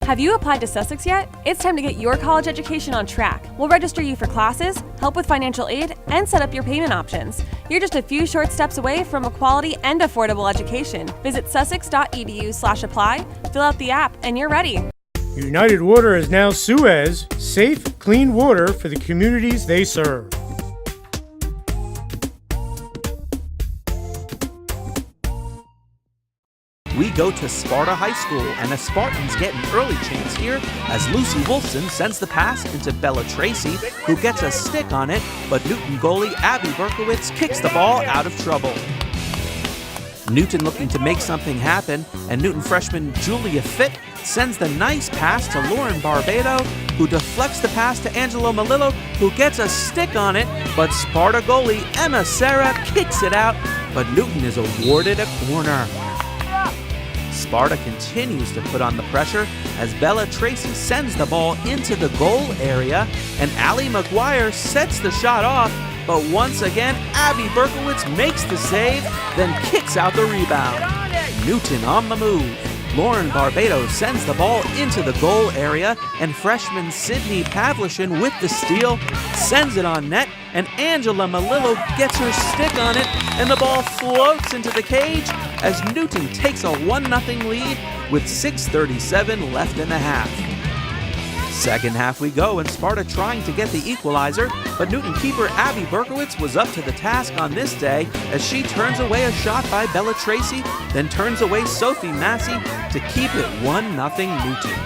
Have you applied to Sussex yet? It's time to get your college education on track. We'll register you for classes, help with financial aid, and set up your payment options. You're just a few short steps away from a quality and affordable education. Visit sussex.edu/apply, fill out the app, and you're ready. United Water is now Suez, safe, clean water for the communities they serve. We go to Sparta High School, and the Spartans get an early chance here as Lucy Wolfson sends the pass into Bella Tracy, who gets a stick on it, but Newton goalie Abby Berkowitz kicks the ball out of trouble. Newton looking to make something happen, and Newton freshman Julia Fitt sends the nice pass to Lauren Barbado, who deflects the pass to Angelo Malillo, who gets a stick on it, but Sparta goalie Emma Serra kicks it out, but Newton is awarded a corner. Sparta continues to put on the pressure as Bella Tracy sends the ball into the goal area, and Allie McGuire sets the shot off, but once again, Abby Berkowitz makes the save, then kicks out the rebound. Newton on the move. Lauren Barbado sends the ball into the goal area, and freshman Sydney Pavlishin with the steal sends it on net, and Angela Malillo gets her stick on it, and the ball floats into the cage as Newton takes a 1-0 lead with 6:37 left in the half. Second half we go, and Sparta trying to get the equalizer, but Newton keeper Abby Berkowitz was up to the task on this day as she turns away a shot by Bella Tracy, then turns away Sophie Massey to keep it 1-0 Newton.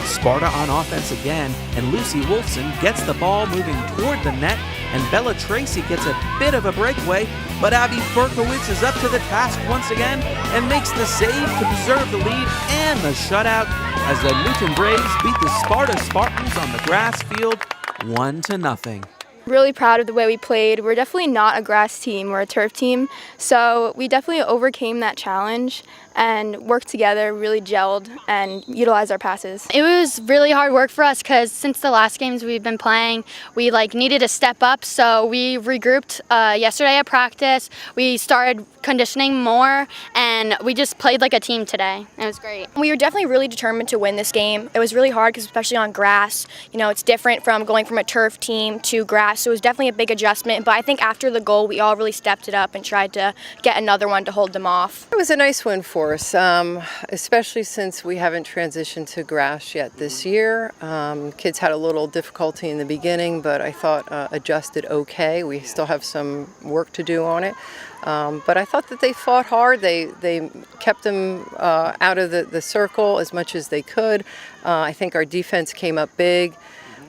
Sparta on offense again, and Lucy Wolfson gets the ball moving toward the net, and Bella Tracy gets a bit of a breakaway, but Abby Berkowitz is up to the task once again and makes the save to preserve the lead and the shutout as the Newton Braves beat the Sparta Spartans on the grass field 1-0. Really proud of the way we played. We're definitely not a grass team, we're a turf team, so we definitely overcame that challenge and worked together, really gelled, and utilized our passes. It was really hard work for us because since the last games we've been playing, we needed to step up, so we regrouped yesterday at practice. We started conditioning more, and we just played like a team today. It was great. We were definitely really determined to win this game. It was really hard because especially on grass, it's different from going from a turf team to grass, so it was definitely a big adjustment, but I think after the goal, we all really stepped it up and tried to get another one to hold them off. It was a nice win for us, especially since we haven't transitioned to grass yet this year. Kids had a little difficulty in the beginning, but I thought adjusted okay. We still have some work to do on it. But I thought that they fought hard. They kept them out of the circle as much as they could. I think our defense came up big.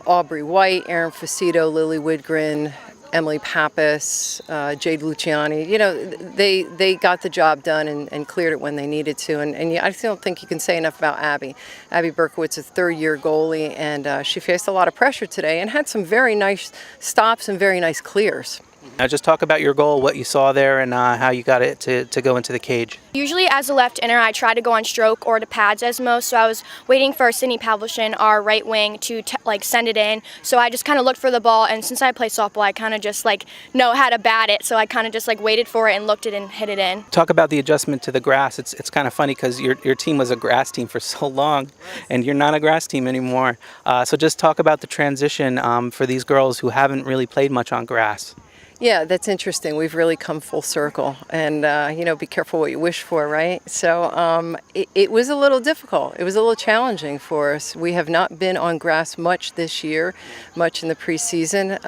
Aubrey White, Erin Facito, Lily Widgren, Emily Pappas, Jade Luciani, they got the job done and cleared it when they needed to. And I don't think you can say enough about Abby. Abby Berkowitz, a third-year goalie, and she faced a lot of pressure today and had some very nice stops and very nice clears. Now just talk about your goal, what you saw there, and how you got it to go into the cage. Usually as a left inner, I try to go on stroke or to pads as most, so I was waiting for Sydney Pavlishin, our right wing, to send it in. So I just kind of looked for the ball, and since I play softball, I kind of just know how to bat it, so I kind of just waited for it and looked it and hit it in. Talk about the adjustment to the grass. It's kind of funny because your team was a grass team for so long, and you're not a grass team anymore. So just talk about the transition for these girls who haven't really played much on grass. Yeah, that's interesting. We've really come full circle, and be careful what you wish for, right? So it was a little difficult. It was a little challenging for us. We have not been on grass much this year, much in the preseason.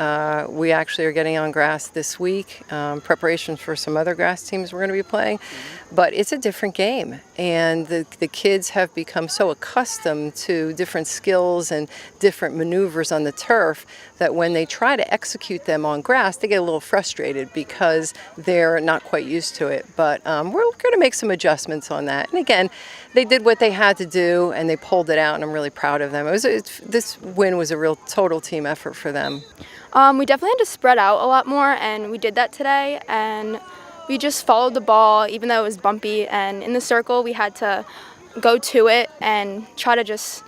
We actually are getting on grass this week, preparation for some other grass teams we're going to be playing. But it's a different game, and the kids have become so accustomed to different skills and different maneuvers on the turf that when they try to execute them on grass, they get a little frustrated because they're not quite used to it. But we're going to make some adjustments on that. And again, they did what they had to do, and they pulled it out, and I'm really proud of them. This win was a real total team effort for them. We definitely had to spread out a lot more, and we did that today. And we just followed the ball, even though it was bumpy, and in the circle we had to go to it and try to just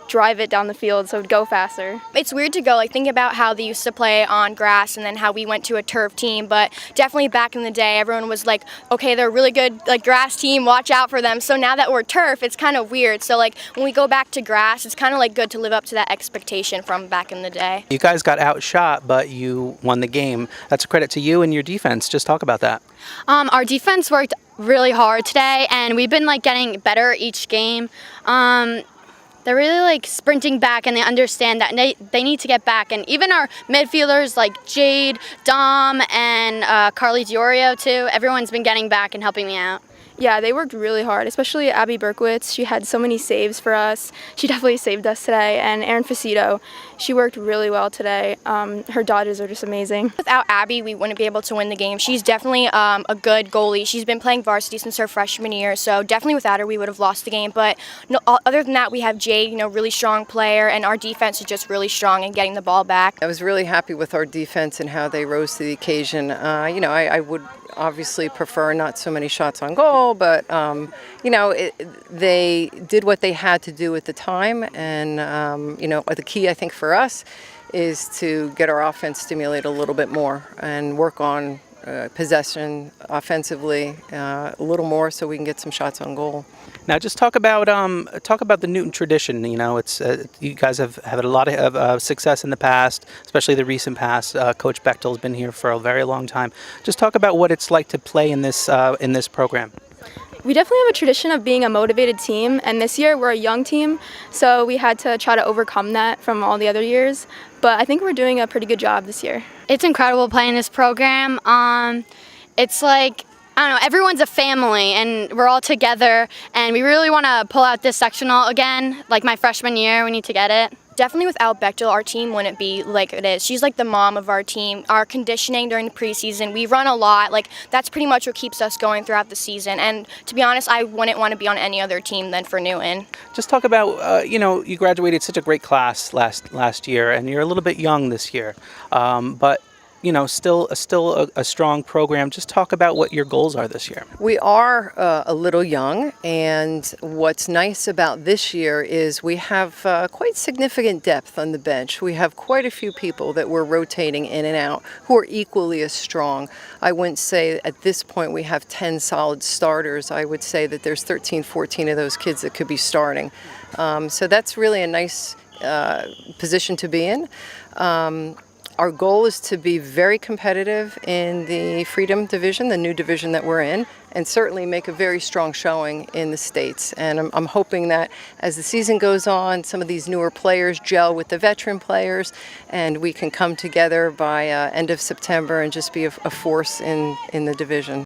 drive it down the field so it would go faster. It's weird to go, like, think about how they used to play on grass and then how we went to a turf team, but definitely back in the day, everyone was like, okay, they're a really good, like, grass team, watch out for them. So now that we're turf, it's kind of weird. So, like, when we go back to grass, it's kind of, like, good to live up to that expectation from back in the day. You guys got outshot, but you won the game. That's a credit to you and your defense. Just talk about that. Our defense worked really hard today, and we've been like getting better each game. They're really like sprinting back, and they understand that they need to get back. And even our midfielders like Jade, Dom, and Carly Diorio too, everyone's been getting back and helping me out. Yeah, they worked really hard, especially Abby Berkowitz. She had so many saves for us. She definitely saved us today. And Erin Facito, she worked really well today. Her dodges are just amazing. Without Abby, we wouldn't be able to win the game. She's definitely a good goalie. She's been playing varsity since her freshman year, so definitely without her, we would have lost the game. But no, other than that, we have Jade, really strong player, and our defense is just really strong in getting the ball back. I was really happy with our defense and how they rose to the occasion. I would obviously prefer not so many shots on goal, but they did what they had to do at the time. And the key, I think, for us is to get our offense stimulated a little bit more and work on possession offensively a little more so we can get some shots on goal. Now, just talk about the Newton tradition. It's you guys have had a lot of success in the past, especially the recent past. Coach Bechtel's been here for a very long time. Just talk about what it's like to play in this program. We definitely have a tradition of being a motivated team, and this year we're a young team, so we had to try to overcome that from all the other years. But I think we're doing a pretty good job this year. It's incredible playing this program. It's like, I don't know, everyone's a family, and we're all together, and we really want to pull out this sectional again. Like my freshman year, we need to get it. Definitely without Bechtel, our team wouldn't be like it is. She's like the mom of our team. Our conditioning during the preseason, we run a lot. Like, that's pretty much what keeps us going throughout the season. And to be honest, I wouldn't want to be on any other team than for Newton. Just talk about, you graduated such a great class last year, and you're a little bit young this year, but still a strong program. Just talk about what your goals are this year. We are a little young, and what's nice about this year is we have quite significant depth on the bench. We have quite a few people that we're rotating in and out who are equally as strong. I wouldn't say at this point we have 10 solid starters. I would say that there's 13, 14 of those kids that could be starting. So that's really a nice position to be in. Our goal is to be very competitive in the Freedom Division, the new division that we're in, and certainly make a very strong showing in the States. And I'm hoping that as the season goes on, some of these newer players gel with the veteran players, and we can come together by end of September and just be a force in the division.